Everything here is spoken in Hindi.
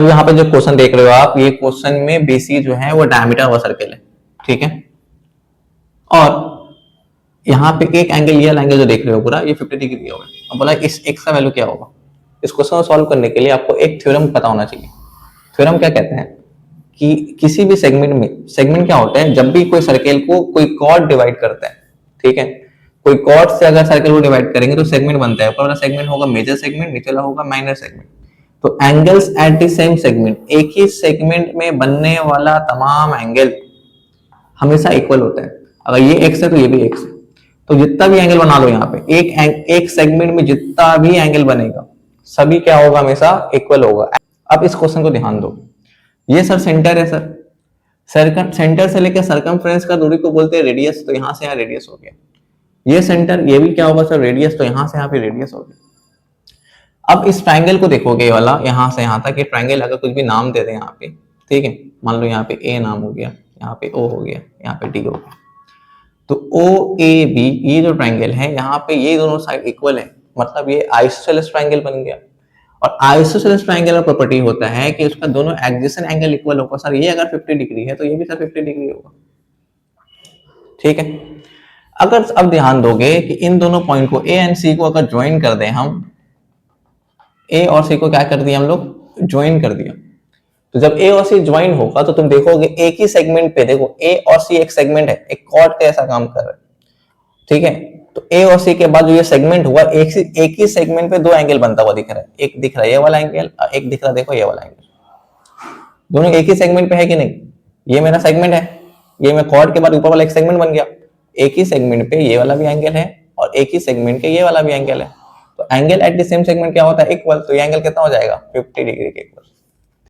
तो यहाँ पे जो क्वेश्चन देख रहे हो आप, ये क्वेश्चन में बेसी जो है वो डायमीटर ऑफ सर्कल है, ठीक है। और यहाँ पे एक एंगल, ये एंगल जो देख रहे हो पूरा, ये 50 डिग्री दिया हुआ है। अब बोला इस x का वैल्यू क्या होगा। इस क्वेश्चन को सॉल्व करने के लिए आपको एक थ्योरम पता होना चाहिए। थ्योरम क्या कहते हैं कि किसी भी सेगमेंट में, सेगमेंट क्या होता है, जब भी कोई सर्कल को कोई कॉर्ड डिवाइड करता है, ठीक है, कोई कॉर्ड से अगर सर्कल को डिवाइड करेंगे तो सेगमेंट बनता है। ऊपर वाला सेगमेंट होगा मेजर सेगमेंट, नीचे वाला होगा माइनर सेगमेंट। तो angles at the same segment, एक ही सेगमेंट में बनने वाला तमाम एंगल हमेशा इक्वल होता है। अगर ये x है तो ये भी x है। तो जितना भी एंगल बना लो यहाँ पे, एक सेगमेंट में जितना भी एंगल बनेगा सभी क्या होगा, हमेशा इक्वल होगा। अब इस क्वेश्चन को ध्यान दो, ये सर सेंटर है सर, सेंटर से लेकर सरकमफ्रेंस का दूरी को बोलते हैं रेडियस, तो यहाँ से यहाँ रेडियस हो गया। ये सेंटर, ये भी क्या होगा सर, रेडियस, तो यहाँ से यहाँ पे रेडियस हो गया। अब इस ट्राइंगल को देखोगे, ये वाला यहाँ से यहाँ तक, ये ट्राइंगल अगर कुछ भी नाम दे दें यहाँ पे, ठीक है, मान लो यहाँ पे ए नाम हो गया, यहाँ पे ओ हो गया, यहाँ पे डी हो गया, तो ओ ए बी, ये जो ट्राइंगल है यहाँ पे ये दोनों साइड इक्वल है, मतलब ये आइसोसेलेस ट्राइंगल बन गया। और आइसोसेलेस ट्राइंगल का प्रॉपर्टी होता है कि उसका दोनों एडजेसेंट एंगल इक्वल होगा। सर ये अगर 50 डिग्री है तो ये भी सर 50 डिग्री होगा, ठीक है। अगर अब ध्यान दोगे कि इन दोनों पॉइंट को ए एंड सी को अगर ज्वाइन कर दें हम, ए और सी को क्या कर दिया हम लोग, ज्वाइन कर दिया। तो जब ए और सी ज्वाइन होगा तो तुम देखोगे एक ही सेगमेंट पे, देखो ए और सी एक सेगमेंट है, एक कॉर्ड का ऐसा काम कर रहा है, ठीक है। तो ए और सी के बाद जो ये सेगमेंट हुआ, एक ही सेगमेंट पे दो एंगल बनता हुआ दिख रहा है। एक दिख रहा है ये वाला एंगल, एक दिख रहा है देखो ये वाला एंगल, दोनों एक ही सेगमेंट पे है कि नहीं। ये मेरा सेगमेंट है, ये मैं कॉर्ड के बाद ऊपर वाला एक सेगमेंट बन गया। एक ही सेगमेंट पे ये वाला भी एंगल है और एक ही सेगमेंट के ये वाला भी एंगल है। तो angle at the same segment क्या होता है, इक्वल। तो ये एंगल कितना हो जाएगा, 50 डिग्री के इक्वल।